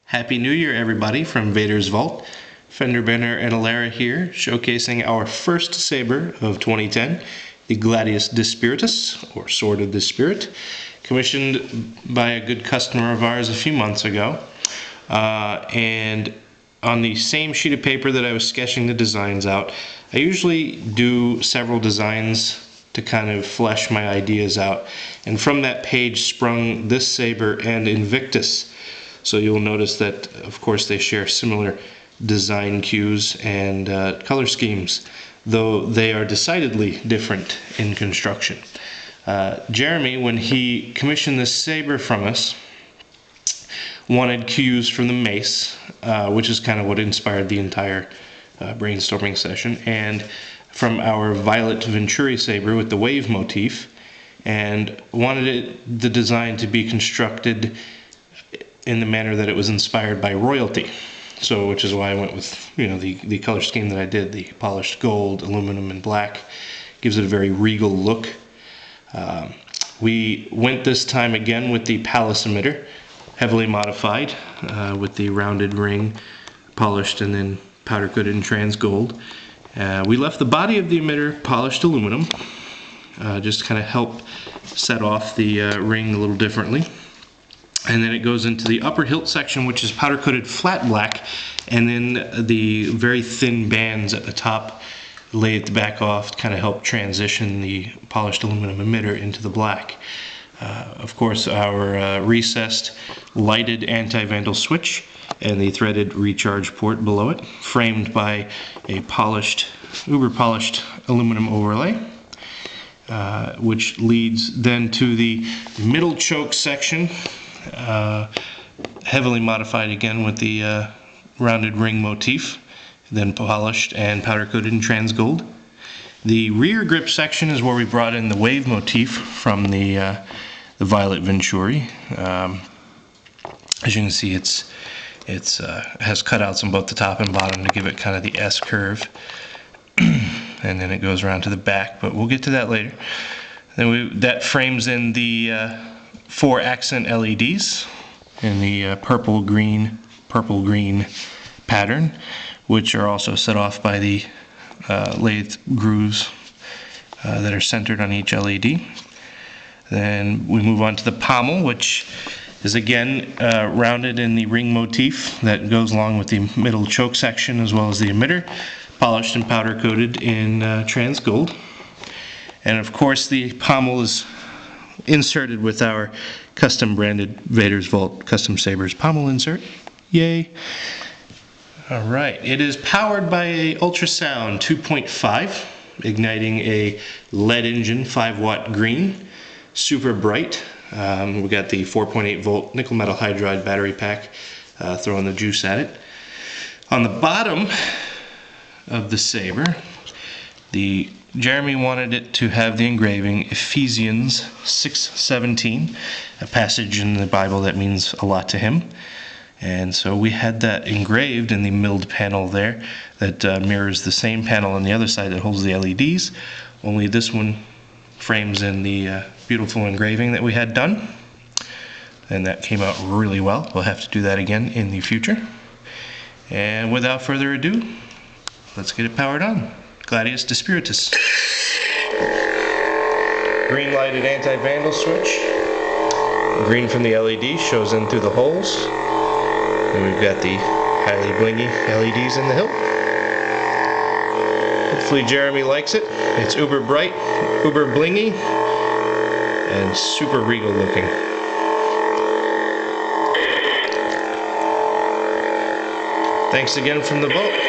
Happy New Year, everybody, from Vader's Vault. Fender Bender and Alara here, showcasing our first saber of 2010, the Gladius Spiritus, or Sword of the Spirit, commissioned by a good customer of ours a few months ago. And on the same sheet of paper that I was sketching the designs out, I usually do several designs to kind of flesh my ideas out. And from that page sprung this saber and Invictus. So you'll notice that, of course, they share similar design cues and color schemes, though they are decidedly different in construction. Jeremy, when he commissioned this saber from us, wanted cues from the Mace, which is kind of what inspired the entire brainstorming session, and from our Violet Venturi saber with the wave motif, and wanted the design to be constructed in the manner that it was inspired by royalty. So, which is why I went with, the color scheme that I did, the polished gold, aluminum, and black. Gives it a very regal look. We went this time again with the Palace Emitter, heavily modified, with the rounded ring, polished and then powder coated in trans gold. We left the body of the emitter polished aluminum, just kind of help set off the ring a little differently. And then it goes into the upper hilt section, which is powder coated flat black, and then the very thin bands at the top lay at the back off to kind of help transition the polished aluminum emitter into the black. Of course, our recessed lighted anti-vandal switch and the threaded recharge port below it, framed by a polished, uber polished aluminum overlay, which leads then to the middle choke section, heavily modified again with the rounded ring motif, then polished and powder coated in trans gold. The rear grip section is where we brought in the wave motif from the Violet Venturi. As you can see, it has cutouts on both the top and bottom to give it kind of the S curve, and then it goes around to the back, but we'll get to that later. Then that frames in the 4 accent LEDs in the purple green pattern, which are also set off by the lathe grooves that are centered on each LED. Then we move on to the pommel, which is again rounded in the ring motif that goes along with the middle choke section as well as the emitter, polished and powder coated in trans gold. And of course the pommel is inserted with our custom branded Vader's Vault Custom Sabers pommel insert. Yay! Alright, it is powered by a Ultrasound 2.5, igniting a LEDengin 5-watt green, super bright. We got the 4.8 volt nickel metal hydride battery pack, throwing the juice at it. On the bottom of the saber, Jeremy wanted it to have the engraving Ephesians 6:17, a passage in the Bible that means a lot to him. And so we had that engraved in the milled panel there that mirrors the same panel on the other side that holds the LEDs, only this one frames in the beautiful engraving that we had done. And that came out really well. We'll have to do that again in the future. And without further ado, let's get it powered on. Gladius Spiritus. Green lighted anti-vandal switch. Green from the LED shows in through the holes. And we've got the highly blingy LEDs in the hilt. Hopefully Jeremy likes it. It's uber bright, uber blingy, and super regal looking. Thanks again from the vault.